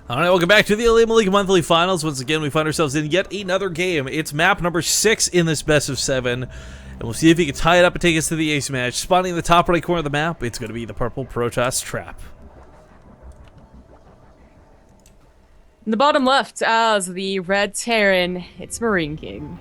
All right, welcome back to the OlimoLeague Monthly Finals. Once again, we find ourselves in yet another game. It's map number 6 in this best of 7. And we'll see if he can tie it up and take us to the ace match. Spawning in the top right corner of the map, it's going to be the purple Protoss Trap. In the bottom left, as the red Terran, it's MarineKing.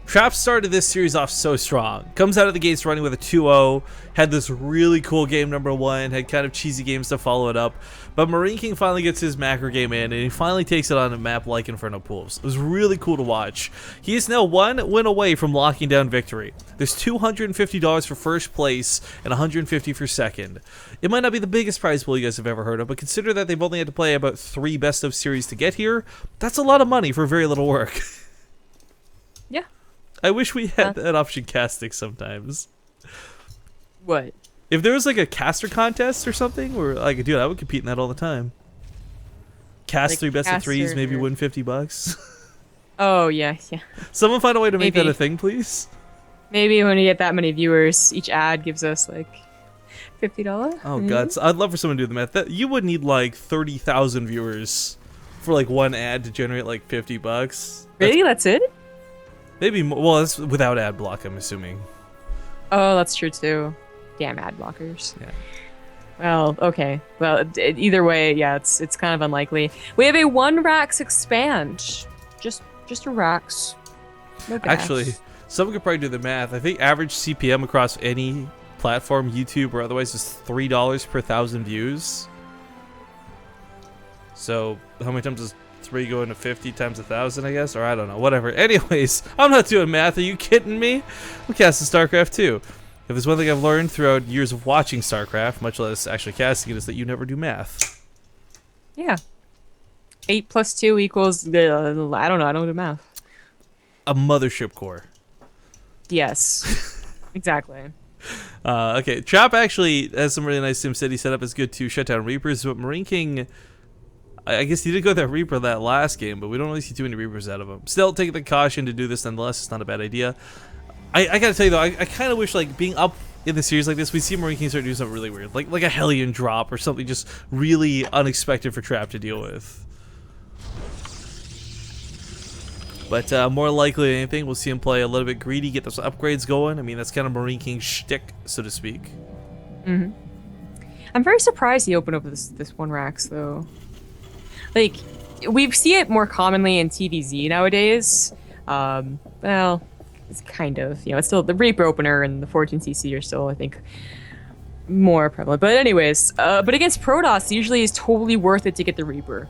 Trap started this series off so strong. Comes out of the gates running with a 2-0. Had this really cool game number 1. Had kind of cheesy games to follow it up. But MarineKing finally gets his macro game in, and he finally takes it on a map like Inferno Pools. It was really cool to watch. He is now 1 win away from locking down victory. There's $250 for first place and $150 for second. It might not be the biggest prize pool you guys have ever heard of, but consider that they've only had to play about 3 best of series to get here. That's a lot of money for very little work. Yeah. I wish we had that option casting sometimes. What? If there was like a caster contest or something, or like, dude, I would compete in that all the time. Cast like 3 best of 3s, maybe win $50. Oh yeah, yeah. Someone find a way to make that a thing, please. Maybe when we get that many viewers, each ad gives us like $50. Oh god, so I'd love for someone to do the math. That you would need like 30,000 viewers for like one ad to generate like $50. Really? That's it? Maybe more. Well, that's without ad block, I'm assuming. Oh, that's true too. Damn ad blockers. Yeah. Well, okay. Well, either way, yeah, it's kind of unlikely. We have a 1 Rax expand. Just a Rax. No gas. Actually, someone could probably do the math. I think average CPM across any platform, YouTube or otherwise, is $3 per 1,000 views. So, how many times is 3 going to 50 times 1,000, I guess? Or I don't know, whatever. Anyways, I'm not doing math. Are you kidding me? I'm casting StarCraft 2. If there's one thing I've learned throughout years of watching StarCraft, much less actually casting it, is that you never do math. Yeah. 8 plus 2 equals, I don't know, I don't do math. A mothership core. Yes. Exactly. Okay, Trap actually has some really nice SimCity setup. It's good to shut down Reapers, but MarineKing, I guess he did go that Reaper that last game, but we don't really see too many Reapers out of him. Still, taking the caution to do this nonetheless. It's not a bad idea. I gotta tell you though, I kind of wish like being up in the series like this, we see MarineKing start doing something really weird, like a Hellion drop or something just really unexpected for Trap to deal with. But more likely than anything, we'll see him play a little bit greedy, get those upgrades going. I mean, that's kind of MarineKing's shtick, so to speak. Mm-hmm. I'm very surprised he opened up this 1 Rax though. Like, we see it more commonly in TVZ nowadays. Well, it's kind of, it's still the Reaper opener and the 14cc are still, I think, more prevalent. But anyways, but against Protoss, usually it's totally worth it to get the Reaper.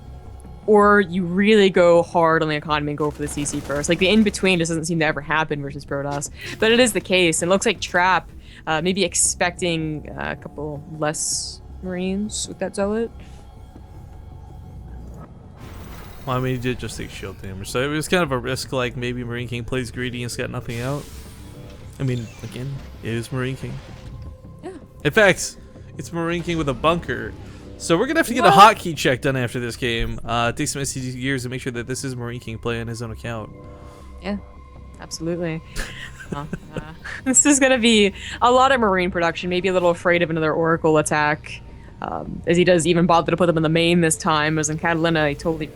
Or you really go hard on the economy and go for the CC first. Like, the in-between just doesn't seem to ever happen versus Protoss. But it is the case, and it looks like Trap maybe expecting a couple less Marines with that Zealot. Well, I mean, he did just take shield damage, so it was kind of a risk, like maybe MarineKing plays greedy and's got nothing out. I mean, again, it is MarineKing. Yeah. In fact, it's MarineKing with a bunker. So we're going to have to get a hotkey check done after this game. Take some SCG gears to make sure that this is MarineKing playing his own account. Yeah, absolutely. This is going to be a lot of Marine production, maybe a little afraid of another Oracle attack. As he does even bother to put them in the main this time, as in Catalina, he totally...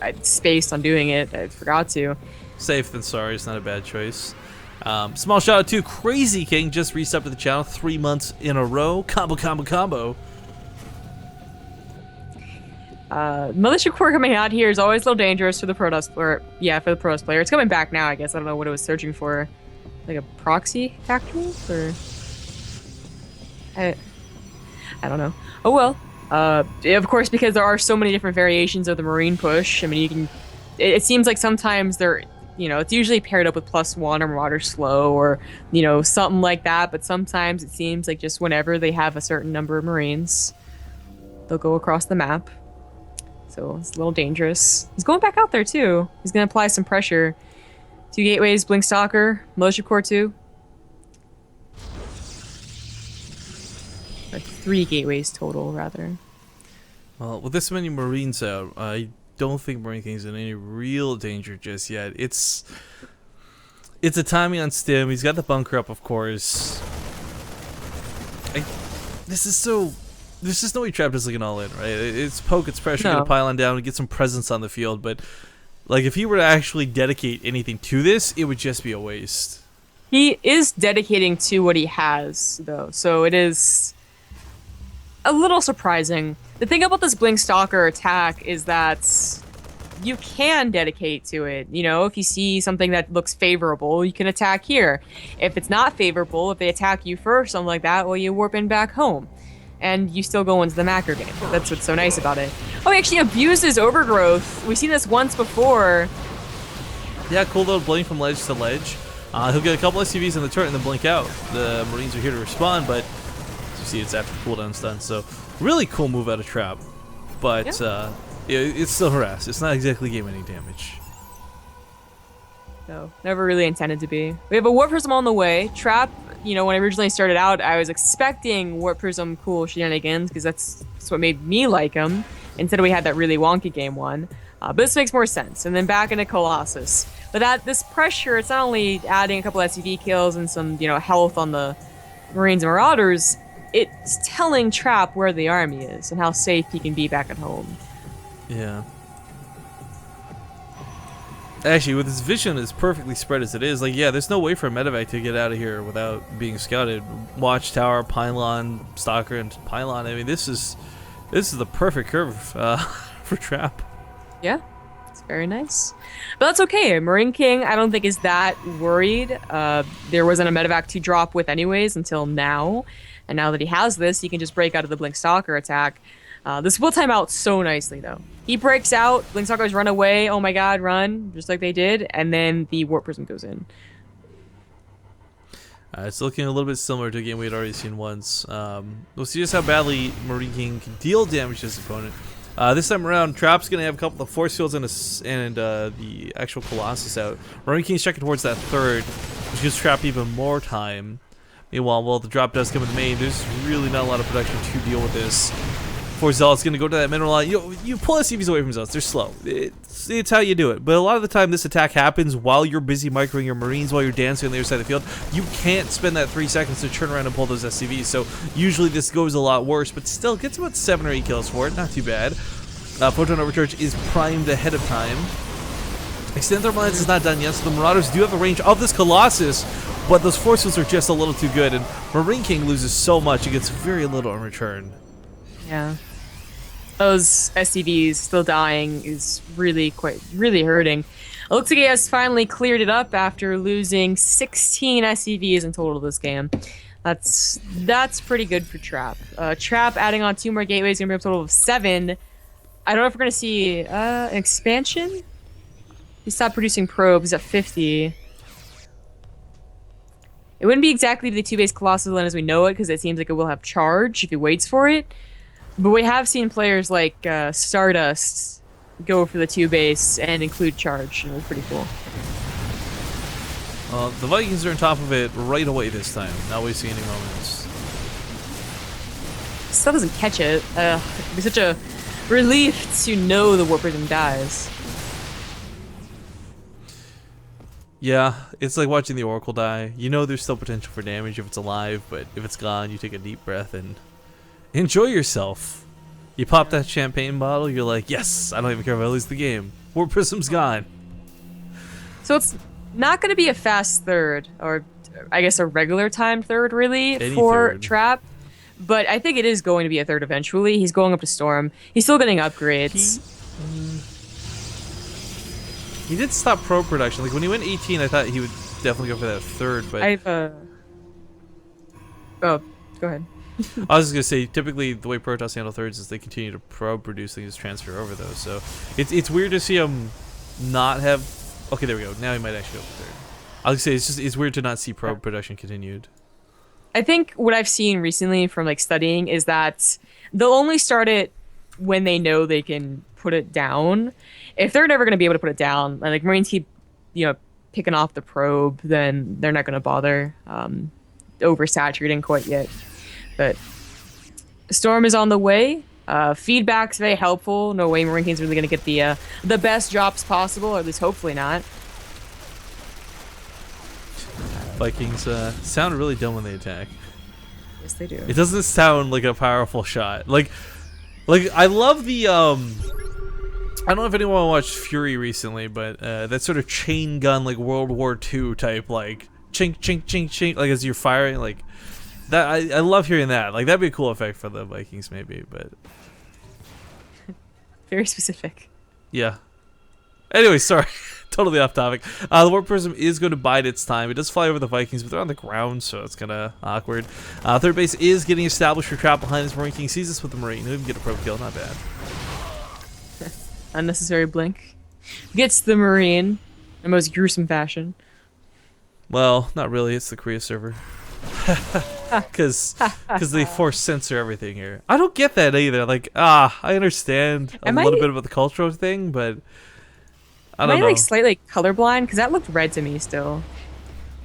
I spaced on doing it. I forgot to. Safe than sorry. It's not a bad choice. Small shout out to Crazy King. Just resubbed to the channel 3 months in a row. Combo, combo, combo. Militia Core coming out here is always a little dangerous for the Protoss player. Yeah, for the Protoss player. It's coming back now, I guess. I don't know what it was searching for. Like a proxy factory? Or... I don't know. Oh well. Of course, because there are so many different variations of the Marine push. I mean, you can. It seems like sometimes they're, it's usually paired up with +1 or water slow or, something like that. But sometimes it seems like just whenever they have a certain number of Marines, they'll go across the map. So it's a little dangerous. He's going back out there too. He's gonna apply some pressure. 2 gateways, Blink Stalker, Militia Core 2. Or 3 gateways total, rather. Well, with this many Marines out, I don't think MarineKing's in any real danger just yet. It's a timing on Stim. He's got the bunker up, of course. This is so there's just no way Trap does like an all-in, right? It's poke, it's pressure, No. get a pylon down, get some presence on the field, but like if he were to actually dedicate anything to this, it would just be a waste. He is dedicating to what he has, though, so it is a little surprising. The thing about this Blink Stalker attack is that you can dedicate to it. You know, if you see something that looks favorable, you can attack here. If it's not favorable, if they attack you first, something like that, well, you warp in back home. And you still go into the macro game. That's what's so nice about it. Oh, he actually abuses Overgrowth. We've seen this once before. Yeah, cool little blink from ledge to ledge. He'll get a couple SCVs in the turret and then blink out. The Marines are here to respond, but as you see, it's after cooldown's done. So really cool move out of Trap. But it's still harass. It's not exactly game-ending damage. No, never really intended to be. We have a Warp Prism on the way. Trap, you know, when I originally started out, I was expecting Warp Prism cool shenanigans because that's what made me like him. Instead, we had that really wonky game one. But this makes more sense. And then back into Colossus. But this pressure, it's not only adding a couple SCV kills and some, you know, health on the Marines and Marauders, it's telling Trap where the army is and how safe he can be back at home. Yeah. Actually, with his vision as perfectly spread as it is, like, yeah, there's no way for a medevac to get out of here without being scouted. Watchtower, Pylon, Stalker, and Pylon. I mean, this is the perfect curve for Trap. Yeah, it's very nice. But that's okay. MarineKing, I don't think, is that worried. There wasn't a medevac to drop with anyways until now. And now that he has this, he can just break out of the Blink Stalker attack. This will time out so nicely, though. He breaks out, Blink Stalkers run away, oh my god, run, just like they did, and then the Warp Prism goes in. It's looking a little bit similar to a game we had already seen once. We'll see just how badly MarineKing can deal damage to his opponent. This time around, Trap's going to have a couple of force fields and the actual Colossus out. MarineKing's checking towards that third, which gives Trap even more time. Meanwhile, while the drop does come in the main, there's really not a lot of production to deal with this. For Zealot's going to go to that mineral line. You pull SCVs away from Zealots. They're slow. It's how you do it. But a lot of the time, this attack happens while you're busy microing your Marines, while you're dancing on the other side of the field. You can't spend that 3 seconds to turn around and pull those SCVs. So usually this goes a lot worse, but still gets about 7 or 8 kills for it. Not too bad. Photon Overcharge is primed ahead of time. Extend Thermal Lens is not done yet, so the Marauders do have the range of this Colossus, but those forces are just a little too good, and MarineKing loses so much, he gets very little in return. Yeah. Those SCVs still dying is really hurting. It looks like he has finally cleared it up after losing 16 SCVs in total this game. That's pretty good for Trap. Trap adding on 2 more gateways, gonna bring up a total of 7. I don't know if we're gonna see an expansion. He stopped producing probes at 50. It wouldn't be exactly the 2-base Colossus Land as we know it, because it seems like it will have charge if he waits for it. But we have seen players like Stardust go for the 2-base and include charge, and it was pretty cool. The Vikings are on top of it right away this time, not wasting any moments. Still doesn't catch it. It'd be such a relief to know the Warp Prism dies. Yeah, it's like watching the Oracle die. You know there's still potential for damage if it's alive, but if it's gone, you take a deep breath and enjoy yourself. You pop that champagne bottle, you're like, yes, I don't even care if I lose the game. Warp Prism's gone. So it's not going to be a fast third, or I guess a regular timed third, really, Any for third. Trap. But I think it is going to be a third eventually. He's going up to Storm. He's still getting upgrades. He did stop probe production. Like when he went 18, I thought he would definitely go for that third, but Oh, go ahead. I was just gonna say, typically the way Protoss handle thirds is they continue to probe produce things, transfer over those. So it's weird to see him not have. Okay, there we go. Now he might actually go for third. I was gonna say it's weird to not see probe production continued. I think what I've seen recently from like studying is that they'll only start it when they know they can put it down. If they're never going to be able to put it down, and like Marines keep, picking off the probe, then they're not going to bother oversaturating quite yet. But Storm is on the way. Feedback's very helpful. No way MarineKing's really going to get the best drops possible, or at least hopefully not. Vikings sound really dumb when they attack. Yes, they do. It doesn't sound like a powerful shot. Like I love the I don't know if anyone watched Fury recently, but that sort of chain gun, like World War II type, like chink chink chink chink, like as you're firing, like that. I love hearing that. Like that'd be a cool effect for the Vikings, maybe, but Very specific. yeah. Anyway, sorry. Totally off topic. The Warp Prism is going to bide its time. It does fly over the Vikings, but they're on the ground, so it's kind of awkward. Third base is getting established for trap behind his MarineKing. Sees this with the Marine. He'll even get a probe kill. Not bad. Unnecessary blink. Gets the Marine in the most gruesome fashion. Well, not really. It's the Korea server. Because they force censor everything here. I don't get that either. Like, I understand a little bit about the cultural thing, but I don't know. Am I like slightly colorblind? Because that looked red to me still.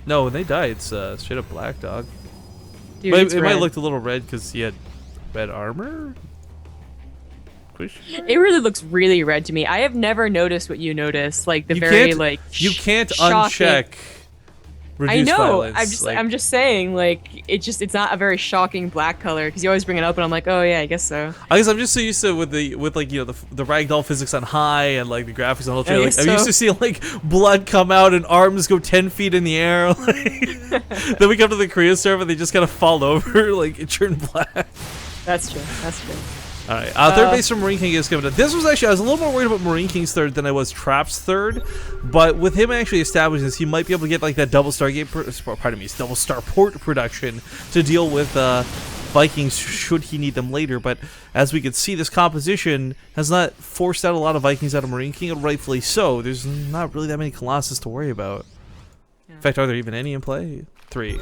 No, when they die, it's straight up black, dog. Dude, But it's it red. might look a little red because he had red armor? It really looks really red to me. I have never noticed what you noticed, like the You very can't- like. You can't shocking- uncheck reduce I know. violence. I'm just saying, like it's not a very shocking black color because you always bring it up, and I'm like, oh yeah, I guess so. I guess I'm just so used to with like the ragdoll physics on high and like the graphics on ultra. I Like, guess I'm used so. to seeing like blood come out and arms go 10 feet in the air. Like, then we come to the Korea server, they just kind of fall over, like it turned black. That's true. That's true. All right, third base from MarineKing is coming up. This was actually, I was a little more worried about MarineKing's third than I was Trap's third, but with him actually establishing this, he might be able to get like that double star double star port production to deal with Vikings should he need them later. But as we can see, this composition has not forced out a lot of Vikings out of MarineKing, and rightfully so. There's not really that many Colossus to worry about. Yeah. In fact, are there even any in play? 3.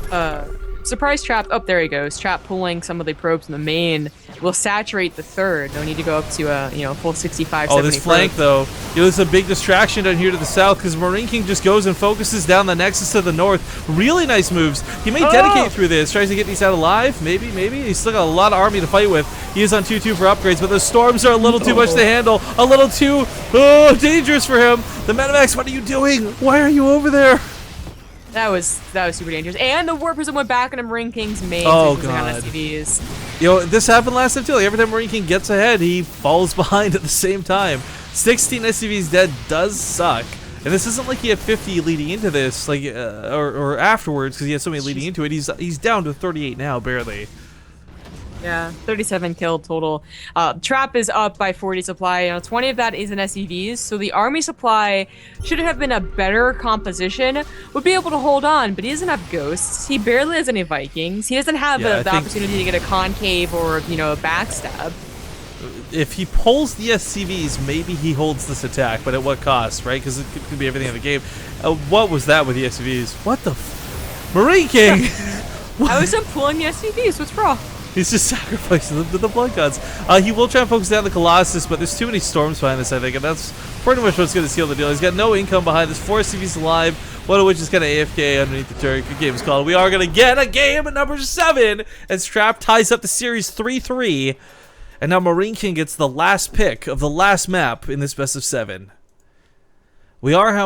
Surprise trap. Oh, there he goes. Trap pulling some of the probes in the main will saturate the third. No need to go up to a full 65. Oh, 70 this flank probes. though, there's a big distraction down here to the south because MarineKing just goes and focuses down the Nexus to the north. Really nice moves. He may dedicate through this, tries to get these out alive. Maybe. He's still got a lot of army to fight with. He is on 2-2 for upgrades, but the storms are a little too much to handle. A little too dangerous for him. The Metamax, what are you doing? Why are you over there? That was super dangerous. And the Warp Prism went back into MarineKing's main. Oh, so he was on God. SCVs. This happened last time too. Like, every time MarineKing gets ahead, he falls behind at the same time. 16 SCVs dead does suck. And this isn't like he had 50 leading into this, like or afterwards, because he had so many leading into it. He's down to 38 now, barely. Yeah, 37 killed total. Trap is up by 40 supply. 20 of that is in SCVs, so the army supply should have been a better composition. Would be able to hold on, but he doesn't have ghosts. He barely has any Vikings. He doesn't have the opportunity to get a concave or a backstab. If he pulls the SCVs, maybe he holds this attack, but at what cost, right? Because it could be everything in the game. What was that with the SCVs? What the MarineKing? I was pulling the SCVs. What's wrong? He's just sacrificing them to the blood gods. He will try and focus down the Colossus, but there's too many storms behind this, I think, and that's pretty much what's going to seal the deal. He's got no income behind this. 4 SCVs alive, one of which is kind of AFK underneath the turret. Good game is called. We are going to get a game at number 7 as Trap ties up the series 3-3. And now MarineKing gets the last pick of the last map in this best of 7. We are, however,